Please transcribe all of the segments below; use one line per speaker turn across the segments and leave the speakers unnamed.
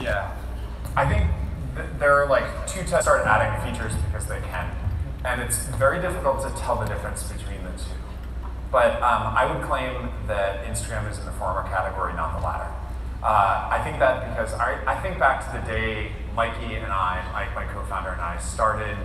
Yeah, I think there are like two types. Start adding features because they can, and it's very difficult to tell the difference between the two. But I would claim that Instagram is in the former category, not the latter. I think that because I think back to the day Mikey and I, Mike, my co-founder, and I started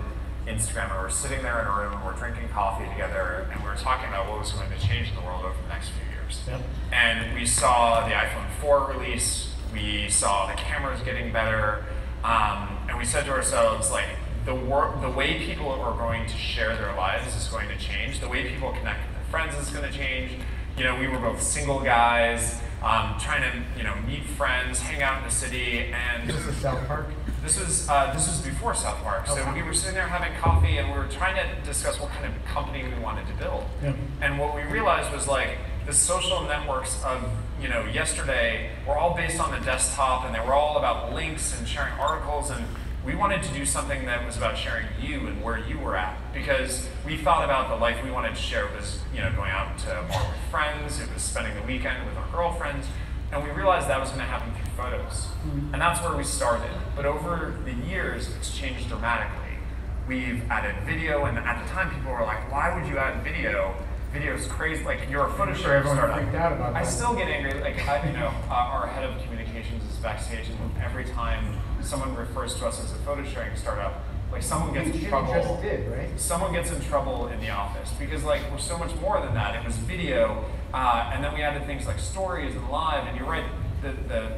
Instagram, and we were sitting there in a room and we're drinking coffee together, and we were talking about what was going to change in the world over the next few years.
Yep.
And we saw the iPhone 4 release, we saw the cameras getting better, and we said to ourselves, like, the way people are going to share their lives is going to change. The way people connect with their friends is going to change. You know, we were both single guys, trying to, meet friends, hang out in the city, and
This is South Park?
this was before South Park. So we were sitting there having coffee, and we were trying to discuss what kind of company we wanted to build.
Yeah.
And what we realized was like the social networks of yesterday were all based on the desktop, and they were all about links and sharing articles, and we wanted to do something that was about sharing you and where you were at, because we thought about the life we wanted to share was going out to a bar with friends, it was spending the weekend with our girlfriends, and we realized that was going to happen through photos.
Mm-hmm.
And that's where we started. But over the years, it's changed dramatically. We've added video, and at the time people were like, why would you add video? Video's crazy, like you're a photo sharing startup.
Freaked out about that.
I still get angry, like our head of communications is backstage, and every time someone refers to us as a photo sharing startup, like someone gets in trouble.
You just did, right?
Someone gets in trouble in the office because like we're so much more than that. It was video, and then we added things like stories and live. And you're right, the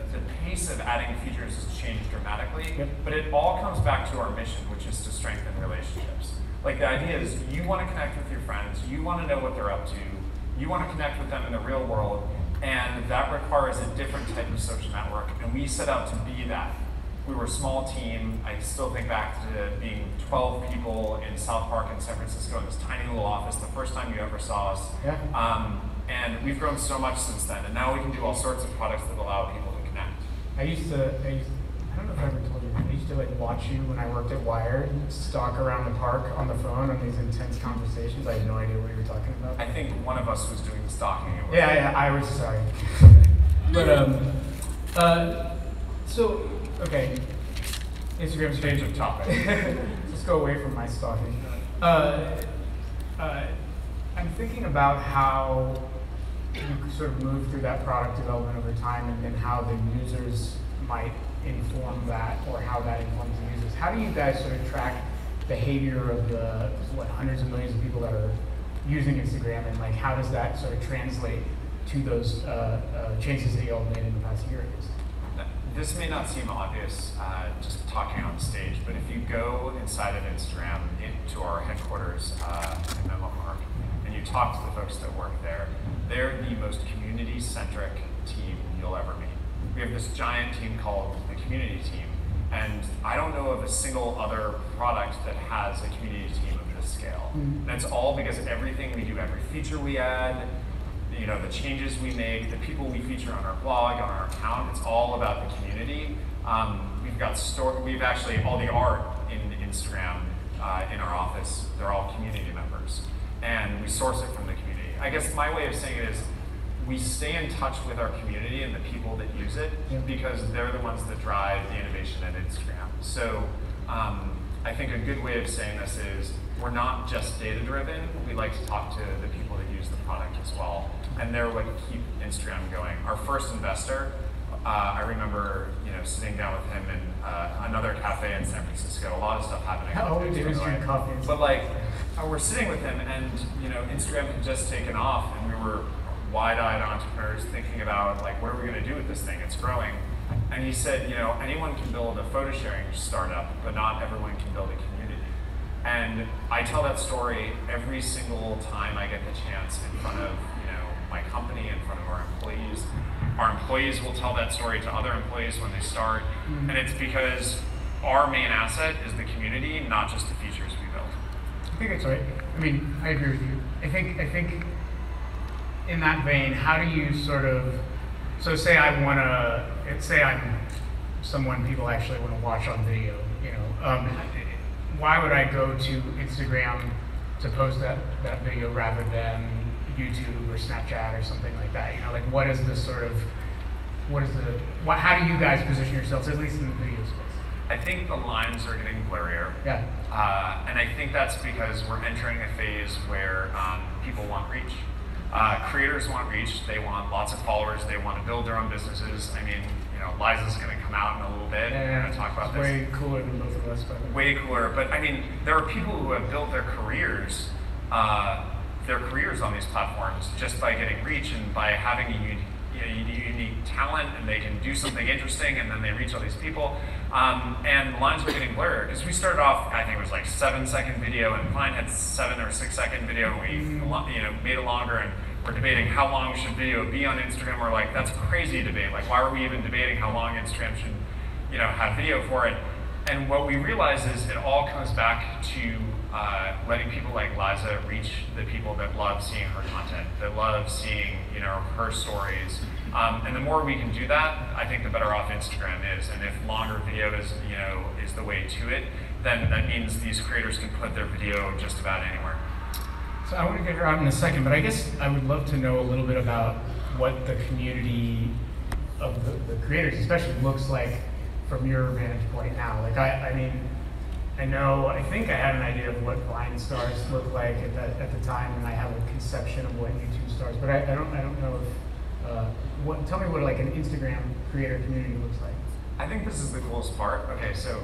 pace of adding features has changed dramatically.
Yep.
But it all comes back to our mission, which is to strengthen relationships. Like the idea is you want to connect with your friends, you want to know what they're up to, you want to connect with them in the real world, and that requires a different type of social network. And we set out to be that. We were a small team. I still think back to being 12 people in South Park in San Francisco in this tiny little office, the first time you ever saw us.
Yeah.
And we've grown so much since then, and now we can do all sorts of products that allow people to connect.
I don't know if I ever told you, I used to like watch you when I worked at Wired, stalk around the park on the phone on these intense conversations. I had no idea what you were talking about.
I think one of us was doing the stalking.
Yeah, I was sorry. But so okay, Instagram's
Change of topic.
Let's go away from my stalking. I'm thinking about how you sort of move through that product development over time, and then how the users might inform that, or how that informs the users. How do you guys sort of track behavior of the hundreds of millions of people that are using Instagram, and like how does that sort of translate to those changes that you all made in the past year?
This may not seem obvious, just talking on stage, but if you go inside of Instagram into our headquarters in Menlo Park, and you talk to the folks that work there, they're the most community-centric team you'll ever meet. We have this giant team called the community team, and I don't know of a single other product that has a community team of this scale. And it's all because everything we do, every feature we add, the changes we make, the people we feature on our blog, on our account, it's all about the community. We've actually, all the art in Instagram in our office, they're all community members. And we source it from the community. I guess my way of saying it is, we stay in touch with our community and the people that use it, because they're the ones that drive the innovation at Instagram. So I think a good way of saying this is, we're not just data-driven, we like to talk to the people that use the product as well. And they're what keep Instagram going. Our first investor, I remember sitting down with him in another cafe in San Francisco, a lot of stuff happening.
How we do is drink coffee.
But like, we're sitting with him, and Instagram had just taken off, and we were wide-eyed entrepreneurs thinking about like, what are we going to do with this thing? It's growing. And he said, anyone can build a photo sharing startup, but not everyone can build a community. And I tell that story every single time I get the chance in front of my company, in front of our employees. Our employees will tell that story to other employees when they start, and it's because our main asset is the community, not just the features we build.
I think that's right. I mean, I agree with you. I think in that vein, how do you sort of, so say I'm someone people actually want to watch on video, why would I go to Instagram to post that video rather than YouTube or Snapchat or something like that? Like what is the sort of how do you guys position yourselves, at least in the video space?
I think the lines are getting blurrier.
Yeah.
And I think that's because we're entering a phase where people want reach. Creators want reach. They want lots of followers. They want to build their own businesses. I mean, Liza's going to come out in a little bit.
Yeah,
We're going to talk about this.
Way cooler than both of us, by the way.
Way cooler. But I mean, there are people who have built their careers on these platforms just by getting reach and by having a unique talent, and they can do something interesting, and then they reach all these people. And the lines are getting blurred. Because we started off, I think it was like 7-second video, and Klein had 7 or 6-second video, and we made it longer, and we're debating how long should video be on Instagram. We're like, that's a crazy debate. Like, why are we even debating how long Instagram should have video for it? And what we realize is it all comes back to letting people like Liza reach the people that love seeing her content, that love seeing her stories. And the more we can do that, I think the better off Instagram is. And if longer video is the way to it, then that means these creators can put their video just about anywhere.
So I want to get her out in a second, but I guess I would love to know a little bit about what the community of the creators especially looks like from your vantage point now. Like I mean, I think I had an idea of what Vine stars look like at the time, and I have a conception of what YouTube stars, but I don't know if, tell me what like an Instagram creator community looks like.
I think this is the coolest part. Okay, so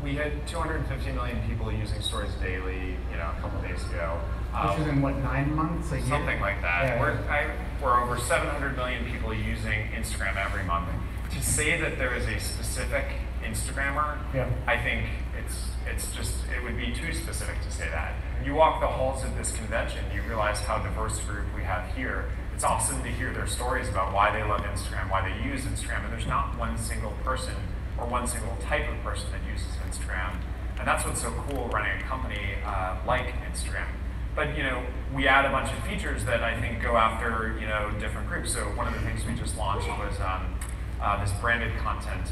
we had 250 million people using stories daily, a couple days ago.
Which is in what, 9 months?
Something like that.
Yeah.
We're over 700 million people using Instagram every month. To say that there is a specific Instagrammer,
yeah.
I think it would be too specific to say that. You walk the halls of this convention, you realize how diverse a group we have here. It's awesome to hear their stories about why they love Instagram, why they use Instagram, and there's not one single person or one single type of person that uses Instagram. And that's what's so cool running a company like Instagram. But we add a bunch of features that I think go after different groups. So one of the things we just launched was this branded content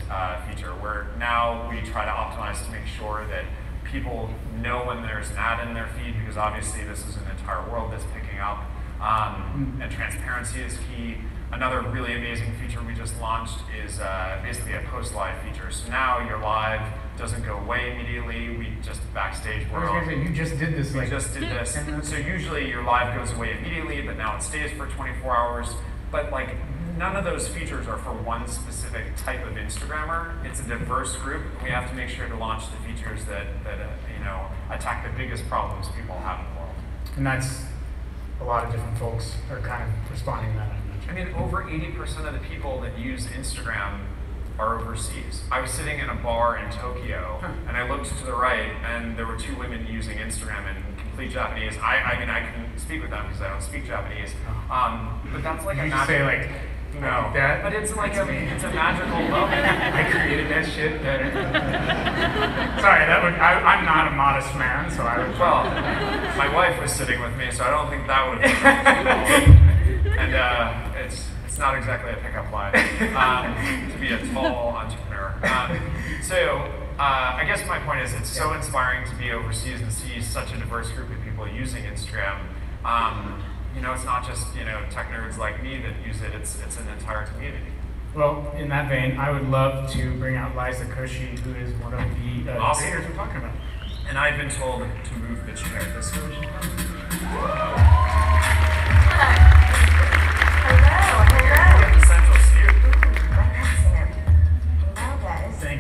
feature, where now we try to optimize to make sure that people know when there's an ad in their feed, because obviously this is an entire world that's picking up, and transparency is key. Another really amazing feature we just launched is basically a post-live feature. So now your live doesn't go away immediately. We just backstage.
You just did this.
We just did this. So usually your live goes away immediately, but now it stays for 24 hours. But like, none of those features are for one specific type of Instagrammer. It's a diverse group. We have to make sure to launch the features that attack the biggest problems people have in the world.
And that's a lot of different folks are kind of responding to that.
I mean, over 80% of the people that use Instagram are overseas. I was sitting in a bar in Tokyo, and I looked to the right, and there were 2 women using Instagram in complete Japanese. I mean, I couldn't speak with them because I don't speak Japanese. But that's like
a magic. Say like,
no,
that?
But it's like it's a magical moment.
I created that shit. Sorry, I'm not a modest man, so I would.
Well, my wife was sitting with me, so I don't think that would be possible. And it's not exactly a pickup line to be a tall entrepreneur. I guess my point is it's so inspiring to be overseas and see such a diverse group of people using Instagram. It's not just tech nerds like me that use it. It's an entire community.
Well, in that vein, I would love to bring out Liza Koshy, who is one of the
awesome.
creators we're talking about.
And I've been told to move the chair this way.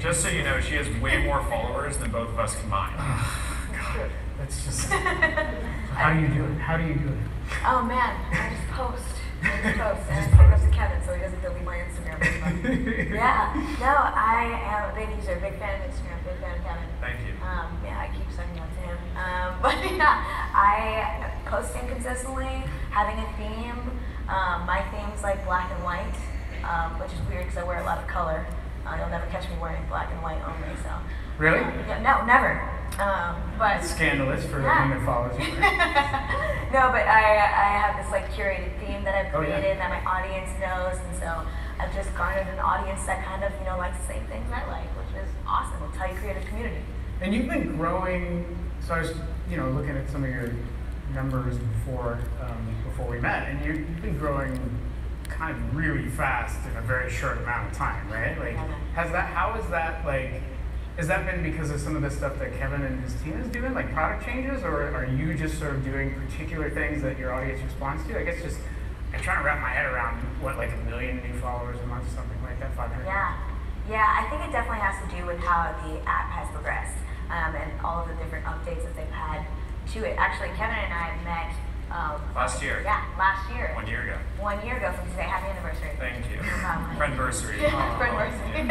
Just so you know, she has way more followers than both of us combined.
God, that's just. How do you do it? How do you do it?
Oh man, I just post. And I pick up to Kevin so he doesn't delete my Instagram. Yeah, no, I am a big user, big fan of Instagram, big fan of Kevin.
Thank you.
Yeah, I keep sending out to him. But yeah, I posting consistently, having a theme. My theme's like black and white, which is weird because I wear a lot of color. You'll never catch me wearing black and white only, so.
Really?
Yeah, no, never. But
scandalous for anyone that follows you.
No, but I have this like curated theme that I've created that my audience knows, and so I've just garnered an audience that kind of likes the same things I like, which is awesome. It's how you create a community.
And you've been growing. So I was looking at some of your numbers before we met, and you've been growing kind of really fast in a very short amount of time, right? Like, how is that, like, has that been because of some of the stuff that Kevin and his team is doing, like product changes, or are you just sort of doing particular things that your audience responds to? I guess just, I'm trying to wrap my head around, what, like 1 million new followers a month, something like that, 500?
Yeah, I think it definitely has to do with how the app has progressed and all of the different updates that they've had to it. Actually, Kevin and I met
last year.
Yeah, last year.
1 year ago.
1 year ago from today. Happy anniversary.
Thank you. Friendversary.
Friendversary.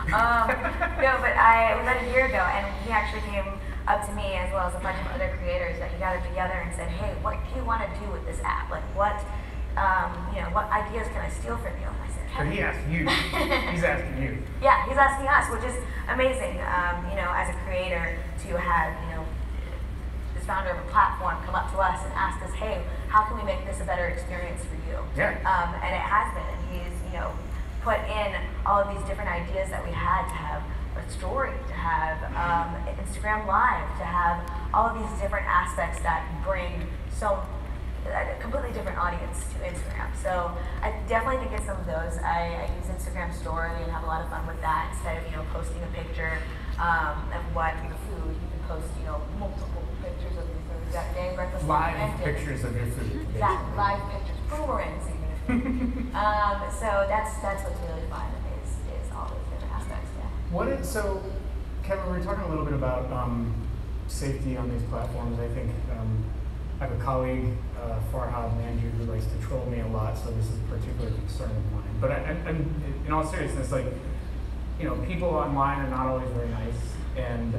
No, but we met a year ago, and he actually came up to me as well as a bunch of other creators that he gathered together and said, "Hey, what do you want to do with this app? Like, what ideas can I steal from you?" And I said,
"But he asked you. He's asking you."
Yeah, he's asking us, which is amazing. As a creator, to have this founder of a platform come up to us and ask us, "Hey, how can we make this a better experience for you?"
Yeah.
And it has been. And he's put in all of these different ideas that we had to have a story, to have Instagram Live, to have all of these different aspects that bring a completely different audience to Instagram. So I definitely think it's some of those. I use Instagram Story and have a lot of fun with that. Instead of posting a picture of what your food, you can post multiple pictures of your food that day. Breakfast,
live pictures of your food.
Exactly, live pictures, boomerangs even. So that's what's really fun is all those different aspects. Yeah.
So, Kevin, we were talking a little bit about safety on these platforms. I think I have a colleague, Farhad Manju, who likes to troll me a lot, so this is a particular concern of mine. But in all seriousness, like, people online are not always very nice, and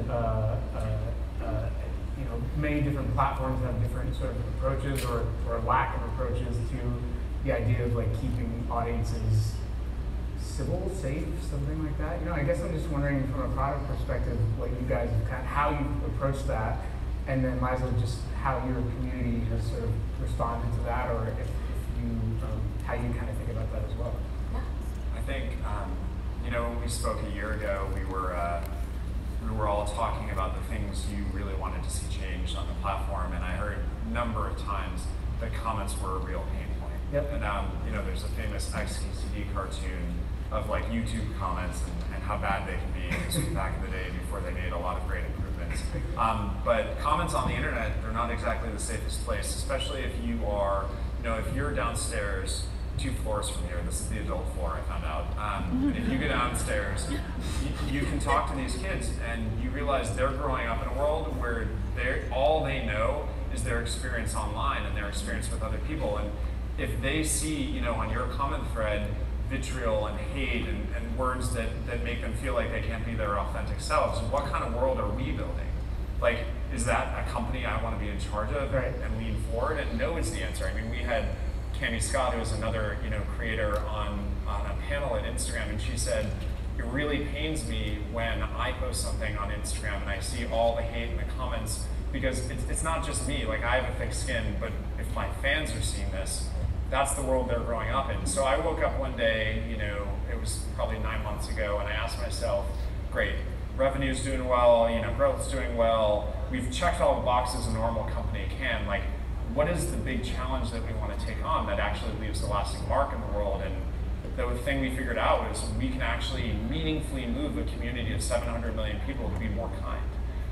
many different platforms have different sort of approaches or lack of approaches to the idea of like keeping audiences civil, safe, something like that. I guess I'm just wondering from a product perspective, what you guys have how you approach that, and then Liza, just how your community has sort of responded to that, or if you how you kind of think about that as well.
Yeah.
I think when we spoke a year ago, we were all talking about the things you really wanted to see changed on the platform, and I heard a number of times that comments were a real pain point.
Yep.
And there's a famous XKCD cartoon of like YouTube comments and how bad they can be. This was back in the day before they made a lot of great improvements. But comments on the internet, they're not exactly the safest place, especially if you are, if you're downstairs 2 floors from here. This is the adult floor, I found out. And if you go downstairs, you can talk to these kids, and you realize they're growing up in a world where all they know is their experience online and their experience with other people. And if they see, on your comment thread, vitriol and hate and words that make them feel like they can't be their authentic selves, what kind of world are we building? Like, is that a company I want to be in charge of and lean forward? And no is the answer. I mean, we had Cami Scott, who was another creator on a panel at Instagram, and she said, it really pains me when I post something on Instagram and I see all the hate in the comments, because it's not just me. Like, I have a thick skin, but if my fans are seeing this, that's the world they're growing up in. So I woke up one day, it was probably 9 months ago, and I asked myself, great, revenue's doing well, growth's doing well, we've checked all the boxes a normal company can. Like, what is the big challenge that we want to take on that actually leaves a lasting mark in the world? And the thing we figured out was we can actually meaningfully move a community of 700 million people to be more kind.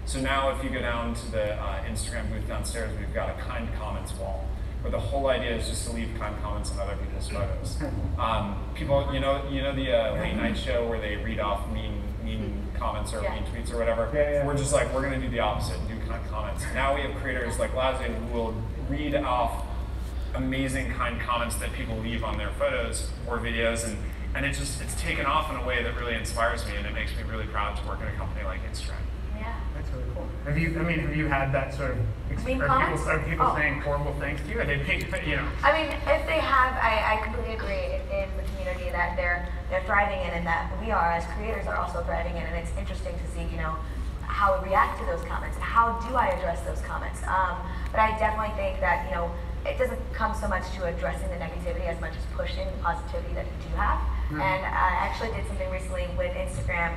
So now if you go down to the Instagram booth downstairs, we've got a kind comments wall, where the whole idea is just to leave kind comments on other people's photos. People, the late night show where they read off mean comments or mean tweets or whatever. We're just like, we're going to do the opposite, do kind comments. Now we have creators like Liza who will read off amazing kind comments that people leave on their photos or videos, and it's taken off in a way that really inspires me, and it makes me really proud to work in a company like Instagram.
Yeah.
That's really cool. Have you had that sort of experience? Are people saying horrible things to you? Are they being,
I mean, if they have, I completely agree in the community that they're thriving in, and that we are as creators are also thriving in, and it's interesting to see, how we react to those comments and how do I address those comments. But I definitely think that, it doesn't come so much to addressing the negativity as much as pushing the positivity that you do have. And I actually did something recently with Instagram.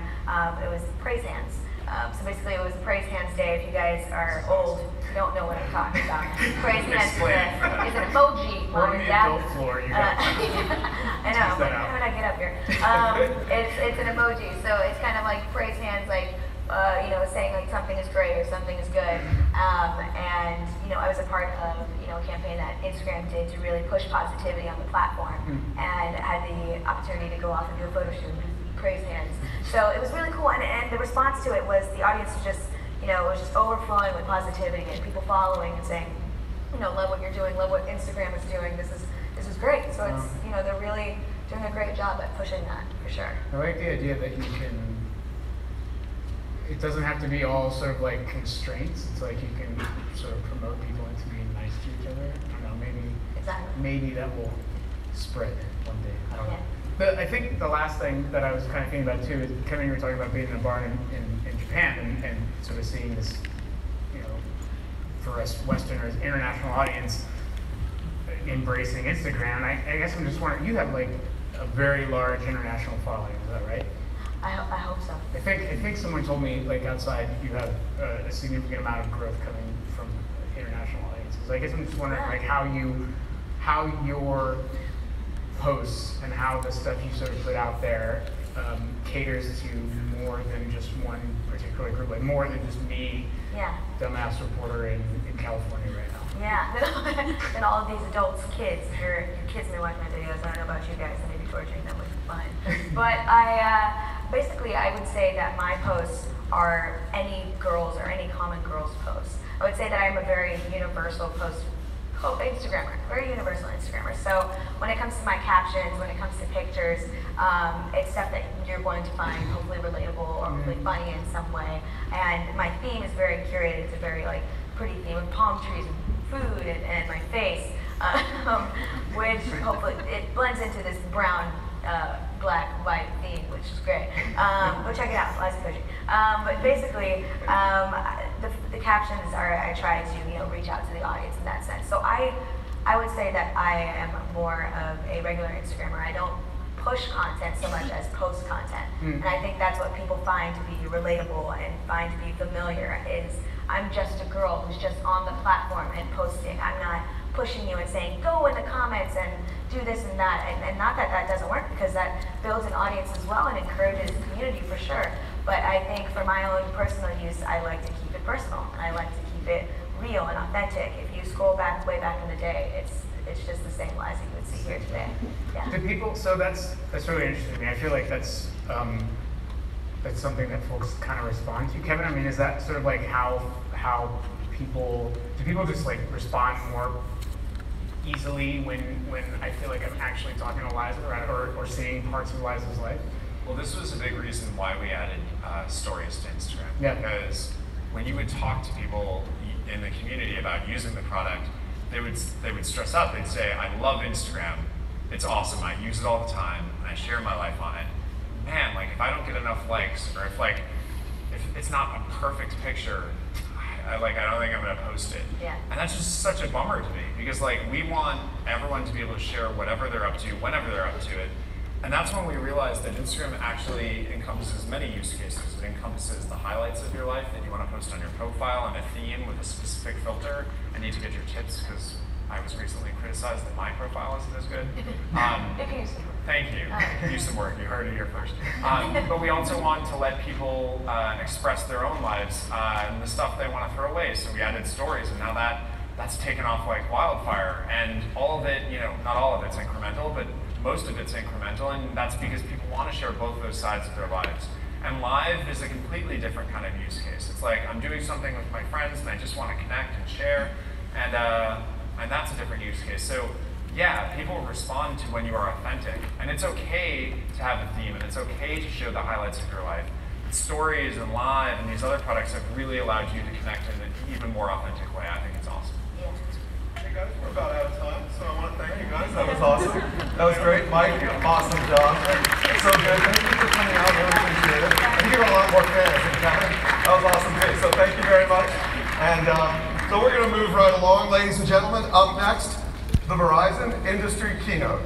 It was praise hands. So basically, it was Praise Hands Day. If you guys are old, you don't know what I'm talking about. Praise Hands is an emoji.
Mom and Dad. Floor, you
I know. Like, how did I get up here? It's an emoji, so it's kind of like praise hands, like saying like something is great or something is good. And I was a part of a campaign that Instagram did to really push positivity on the platform, and had the opportunity to go off and do a photo shoot with praise hands. So it was really cool, and the response to it was the audience was just was just overflowing with positivity and people following and saying, love what you're doing, love what Instagram is doing. This is great. So it's they're really doing a great job at pushing that for sure.
I like the idea that you can. It doesn't have to be all sort of like constraints. It's like you can sort of promote people into being nice to each other. I don't know, maybe that will spread one day. I don't know. But I think the last thing that I was kind of thinking about too is, Kevin, you were talking about being in a bar in Japan and sort of seeing this, for us Westerners, international audience embracing Instagram. I guess I'm just wondering, you have like a very large international following, is that right?
I hope so.
I think someone told me, like, outside you have a significant amount of growth coming from international audiences. I guess I'm just wondering, like, how your posts and how the stuff you sort of put out there caters to more than just one particular group, like more than just me, dumbass reporter in California right now.
Yeah, then all of these adults, kids, your kids may watch my videos. I don't know about you guys, maybe torturing them would be fun. But basically, I would say that my posts are any girls or any common girls posts. I would say that I'm a very universal Instagrammer, very universal Instagrammer. So when it comes to my captions, when it comes to pictures, it's stuff that you're going to find hopefully relatable or hopefully funny in some way. And my theme is very curated. It's a very pretty theme of palm trees and food and my face, which hopefully it blends into this brown, black, white theme, which is great. Go check it out, Liza Koshy. But basically, the captions are, I try to reach out to the audience in that sense. So I would say that I am more of a regular Instagrammer. I don't push content so much as post content. And I think that's what people find to be relatable and find to be familiar is I'm just a girl who's just on the platform and posting. I'm not pushing you and saying, go in the comments and do this and that. And not that that doesn't work, because that builds an audience as well and encourages community for sure. But I think for my own personal use, I like to keep it personal. And I like to keep it real and authentic. If you scroll way back in the day, it's just the same lies that you would see here today. Yeah.
Do people, so that's really interesting to me. I feel like that's something that folks kind of respond to. Kevin, I mean, is that sort of like how people, do people just like respond more easily when I feel like I'm actually talking to Liza or seeing parts of Liza's life?
Well, this was a big reason why we added stories to Instagram.
Yeah.
Because when you would talk to people in the community about using the product, they would stress out. They'd say, I love Instagram. It's awesome. I use it all the time, and I share my life on it. Man, like if I don't get enough likes, or if it's not a perfect picture, I don't think I'm gonna post it.
Yeah.
And that's just such a bummer to me, because like we want everyone to be able to share whatever they're up to, whenever they're up to it. And that's when we realized that Instagram actually encompasses many use cases. It encompasses the highlights of your life that you want to post on your profile and a theme with a specific filter. I need to get your tips because I was recently criticized that my profile isn't as good. Thank you. Use some work. You heard it here first. But we also want to let people express their own lives and the stuff they want to throw away. So we added stories, and now that's taken off like wildfire. And all of it, not all of it's incremental, but most of it's incremental, and that's because people want to share both those sides of their lives. And live is a completely different kind of use case. It's like I'm doing something with my friends, and I just want to connect and share, and that's a different use case. So yeah, people respond to when you are authentic, and it's okay to have a theme, and it's okay to show the highlights of your life. Stories and live and these other products have really allowed you to connect in an even more authentic way. I think it's awesome.
Hey guys, we're about out of time, so I want to thank you guys. That was awesome. That was great. Mike, awesome job. So good. Thank you for coming out. Really appreciate it. I think you got a lot more fans than Kevin. That was awesome too. So thank you very much. And so we're going to move right along, ladies and gentlemen. Up next, the Verizon Industry Keynote.